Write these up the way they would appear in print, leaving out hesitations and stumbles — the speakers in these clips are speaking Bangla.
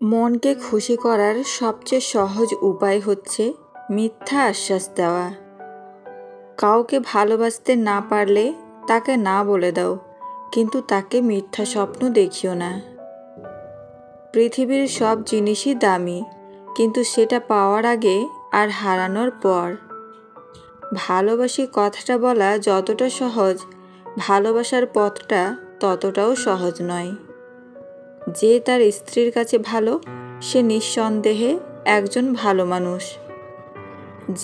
মনকে খুশি করার সবচেয়ে সহজ উপায় হচ্ছে মিথ্যা আশ্বাস দেওয়া। কাউকে ভালোবাসতে না পারলে তাকে না বলে দাও, কিন্তু তাকে মিথ্যা স্বপ্ন দেখিও না। পৃথিবীর সব জিনিসই দামি, কিন্তু সেটা পাওয়ার আগে আর হারানোর পর। ভালোবাসি কথাটা বলা যতটা সহজ, ভালোবাসার পথটা ততটাও সহজ নয়। যে তার স্ত্রীর কাছে ভালো, সে নিঃসন্দেহে একজন ভালো মানুষ।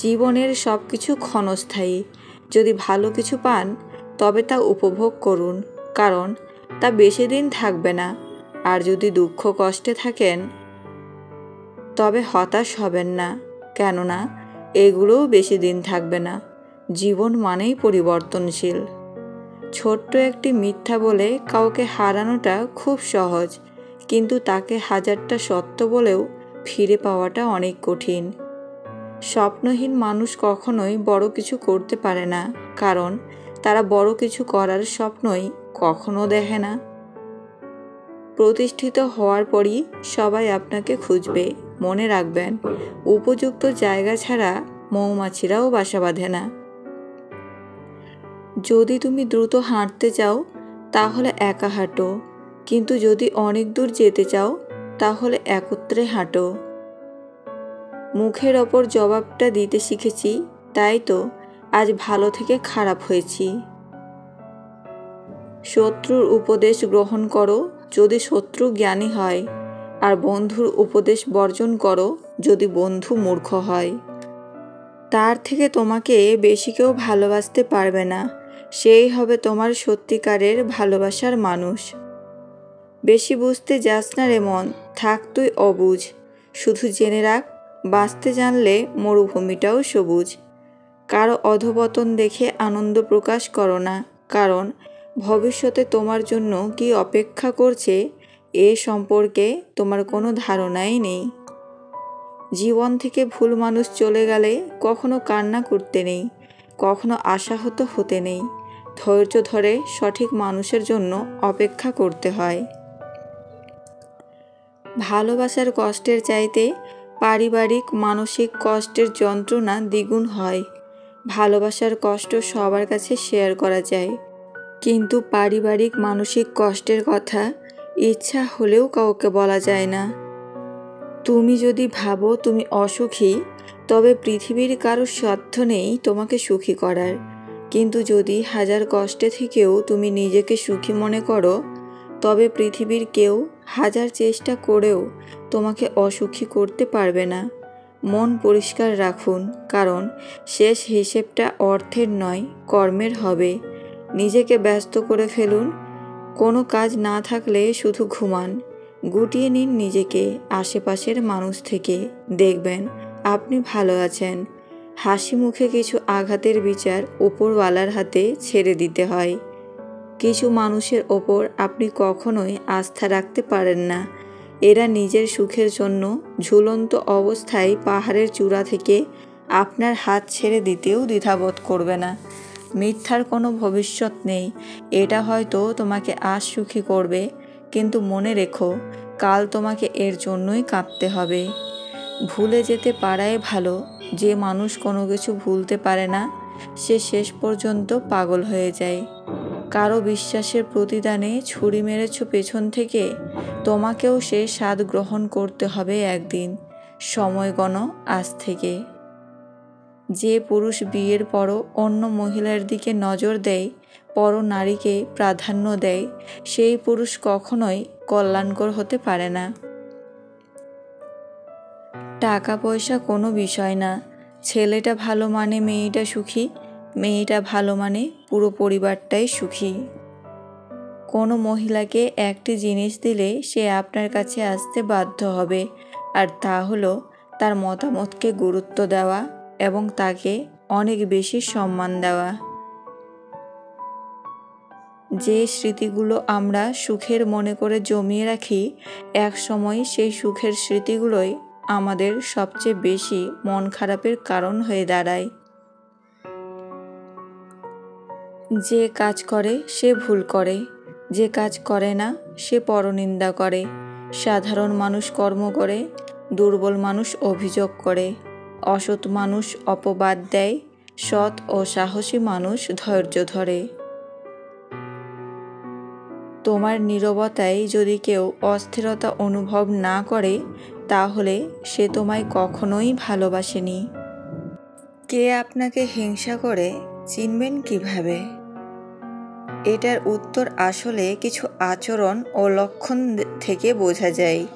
জীবনের সব কিছু ক্ষণস্থায়ী। যদি ভালো কিছু পান তবে তা উপভোগ করুন, কারণ তা বেশি দিন থাকবে না। আর যদি দুঃখ কষ্টে থাকেন তবে হতাশ হবেন না, কেননা এগুলোও বেশি দিন থাকবে না। জীবন মানেই পরিবর্তনশীল। ছোট্ট একটি মিথ্যা বলে কাউকে হারানোটা খুব সহজ, কিন্তু তাকে হাজারটা সত্য বলেও ফিরে পাওয়াটা অনেক কঠিন। স্বপ্নহীন মানুষ কখনোই বড় কিছু করতে পারে না, কারণ তারা বড় কিছু করার স্বপ্নই কখনো দেখে না। প্রতিষ্ঠিত হওয়ার পরই সবাই আপনাকে খুঁজবে। মনে রাখবেন, উপযুক্ত জায়গা ছাড়া মৌমাছিরাও বাসা বাঁধে না। যদি তুমি দ্রুত হাঁটতে চাও তাহলে একা হাঁটো, কিন্তু যদি অনেক দূর যেতে চাও তাহলে একত্রে হাঁটো। মুখের ওপর জবাবটা দিতে শিখেছি, তাই তো আজ ভালো থেকে খারাপ হয়েছি। শত্রুর উপদেশ গ্রহণ করো যদি শত্রু জ্ঞানী হয়, আর বন্ধুর উপদেশ বর্জন করো যদি বন্ধু মূর্খ হয়। তার থেকে তোমাকে বেশি কেউ ভালোবাসতে পারবে না, সেই হবে তোমার সত্যিকারের ভালোবাসার মানুষ। বেশি বুঝতে যাস না রে মন, থাক তুই অবুঝ। শুধু জেনে রাখ, বাঁচতে জানলে মরুভূমিটাও সবুজ। কারো অধঃপতন দেখে আনন্দ প্রকাশ করো না, কারণ ভবিষ্যতে তোমার জন্য কি অপেক্ষা করছে এ সম্পর্কে তোমার কোনো ধারণাই নেই। জীবন থেকে ভুল মানুষ চলে গেলে কখনো কান্না করতে নেই, কখনো আশাহত হতে নেই। ধৈর্য ধরে সঠিক মানুষের জন্য অপেক্ষা করতে হয়। ভালোবাসার কষ্টের চাইতে পারিবারিক মানসিক কষ্টের যন্ত্রণা দ্বিগুণ হয়। ভালোবাসার কষ্ট সবার কাছে শেয়ার করা যায়, কিন্তু পারিবারিক মানসিক কষ্টের কথা ইচ্ছা হলেও কাউকে বলা যায় না। তুমি যদি ভাবো তুমি অসুখী, তবে পৃথিবীর কারো সাধ্য নেই তোমাকে সুখী করার। কিন্তু যদি হাজার কষ্টে থেকেও তুমি নিজেকে সুখী মনে করো, তবে পৃথিবীর কেউ হাজার চেষ্টা করেও তোমাকে অসুখী করতে পারবে না। মন পরিষ্কার রাখুন, কারণ শেষ হিসেবটা অর্থের নয়, কর্মের হবে। নিজেকে ব্যস্ত করে ফেলুন। কোনো কাজ না থাকলে শুধু ঘুমান। গুটিয়ে নিন নিজেকে আশেপাশের মানুষ থেকে, দেখবেন আপনি ভালো আছেন। হাসি মুখে কিছু আঘাতের বিচার উপরওয়ালার হাতে ছেড়ে দিতে হয়। কিছু মানুষের ওপর আপনি কখনোই আস্থা রাখতে পারেন না। এরা নিজের সুখের জন্য ঝুলন্ত অবস্থায় পাহাড়ের চূড়া থেকে আপনার হাত ছেড়ে দিতেও দ্বিধাবোধ করবে না। মিথ্যার কোনো ভবিষ্যৎ নেই। এটা হয়তো তোমাকে আজ সুখী করবে, কিন্তু মনে রেখো, কাল তোমাকে এর জন্যই কাঁদতে হবে। ভুলে যেতে পারাই ভালো। যে মানুষ কোনো কিছু ভুলতে পারে না, সে শেষ পর্যন্ত পাগল হয়ে যায়। কারো বিশ্বাসের প্রতিদানে ছুরি মেরেছ পেছন থেকে, তোমাকেও সে স্বাদ গ্রহণ করতে হবে একদিন। সময় গণো আজ থেকে। যে পুরুষ বিয়ের পরও অন্য মহিলার দিকে নজর দেয়, পর নারীকে প্রাধান্য দেয়, সেই পুরুষ কখনোই কল্যাণকর হতে পারে না। টাকা পয়সা কোনো বিষয় না। ছেলেটা ভালো মানে মেয়েটা সুখী, মেয়েটা ভালো মানে পুরো পরিবারটাই সুখী। কোনো মহিলাকে একটি জিনিস দিলে সে আপনার কাছে আসতে বাধ্য হবে, আর তা হলো তার মতামতকে গুরুত্ব দেওয়া এবং তাকে অনেক বেশি সম্মান দেওয়া। যে স্মৃতিগুলো আমরা সুখের মনে করে জমিয়ে রাখি, এক সময় সেই সুখের স্মৃতিগুলোই আমাদের সবচেয়ে বেশি মন খারাপের কারণ হয়ে দাঁড়ায়। যে কাজ করে সে ভুল করে, যে কাজ করে না সে পরনিন্দা করে। সাধারণ মানুষ কর্ম করে, দুর্বল মানুষ অভিযোগ করে, অসৎ মানুষ অপবাদ দেয়, সৎ ও সাহসী মানুষ ধৈর্য ধরে। তোমার নীরবতায় যদি কেউ অস্থিরতা অনুভব না করে, তাহলে সে তোমায় কখনোই ভালোবাসেনি। কে আপনাকে হিংসা করে চিনবেন কিভাবে? এটার উত্তর আসলে কিছু আচরণ ও লক্ষণ থেকে বোঝা যায়।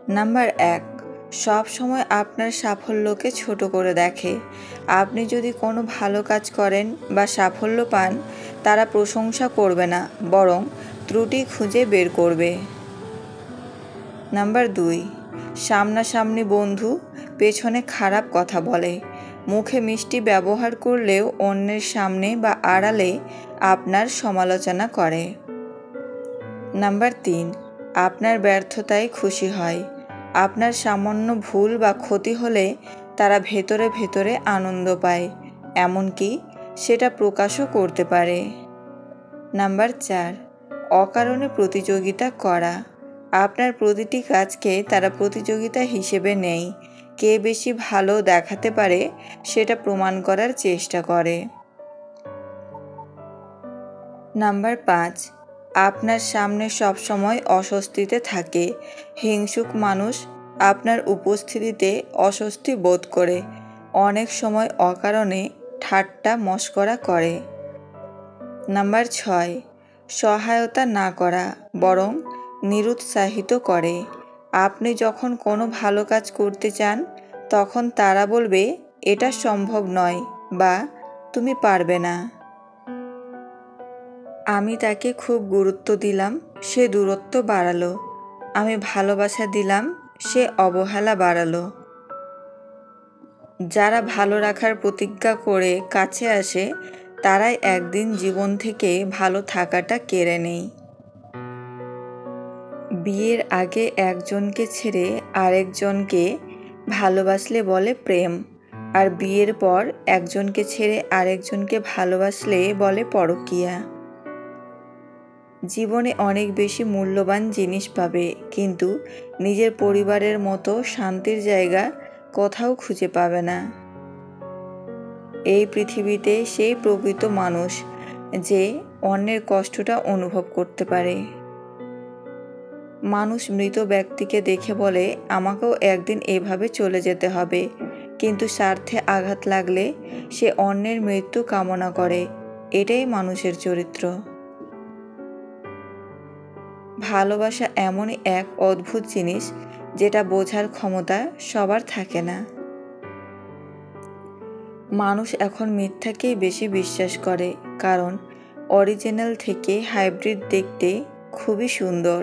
নাম্বার 1, সব সময় আপনার সাফল্যকে ছোট করে দেখে। আপনি যদি কোনো ভালো কাজ করেন বা সাফল্য পান, তারা প্রশংসা করবে না, বরং ত্রুটি খুঁজে বের করবে। নাম্বার 2, সামনাসামনি বন্ধু, পেছনে খারাপ কথা বলে। মুখে মিষ্টি ব্যবহার করলেও অন্যের সামনে বা আড়ালে আপনার সমালোচনা করে। নাম্বার 3, আপনার ব্যর্থতায় খুশি হয়। আপনার সামান্য ভুল বা ক্ষতি হলে তারা ভেতরে ভেতরে আনন্দ পায়, এমনকি সেটা প্রকাশও করতে পারে। নাম্বার 4, অকারণে প্রতিযোগিতা করা। আপনার প্রতিটি কাজকে তারা প্রতিযোগিতা হিসেবে নেয়। কে বেশি ভালো দেখাতে পারে সেটা প্রমাণ করার চেষ্টা করে। নাম্বার 5, আপনার সামনে সবসময় অস্বস্তিতে থাকে। হিংসুক মানুষ আপনার উপস্থিতিতে অস্বস্তি বোধ করে, অনেক সময় অকারণে ঠাট্টা মশকরা করে। নাম্বার 6, সহায়তা না করা, বরং নিরুৎসাহিত করে। আপনি যখন কোনো ভালো কাজ করতে চান, তখন তারা বলবে এটা সম্ভব নয় বা তুমি পারবে না। আমি তাকে খুব গুরুত্ব দিলাম, সে দূরত্ব বাড়ালো। আমি ভালোবাসা দিলাম, সে অবহেলা বাড়ালো। যারা ভালো রাখার প্রতিজ্ঞা করে কাছে আসে, তারাই একদিন জীবন থেকে ভালো থাকাটা কেড়ে নেয়। বিয়ের আগে একজনকে ছেড়ে আরেকজনকে ভালোবাসলে বলে প্রেম, আর বিয়ের পর একজনকে ছেড়ে আরেকজনকে ভালোবাসলে বলে পরকীয়া। জীবনে অনেক বেশি মূল্যবান জিনিস পাবে, কিন্তু নিজের পরিবারের মতো শান্তির জায়গা কোথাও খুঁজে পাবে না। এই পৃথিবীতে সেই প্রকৃত মানুষ যে অন্যের কষ্টটা অনুভব করতে পারে। মানুষ মৃত ব্যক্তিকে দেখে বলে আমাকেও একদিন এভাবে চলে যেতে হবে, কিন্তু স্বার্থে আঘাত লাগলে সে অন্যের মৃত্যু কামনা করে। এটাই মানুষের চরিত্র। ভালোবাসা এমনই এক অদ্ভুত জিনিস যেটা বোঝার ক্ষমতা সবার থাকে না। মানুষ এখন মিথ্যাকেই বেশি বিশ্বাস করে, কারণ অরিজিনাল থেকে হাইব্রিড দেখতে খুবই সুন্দর।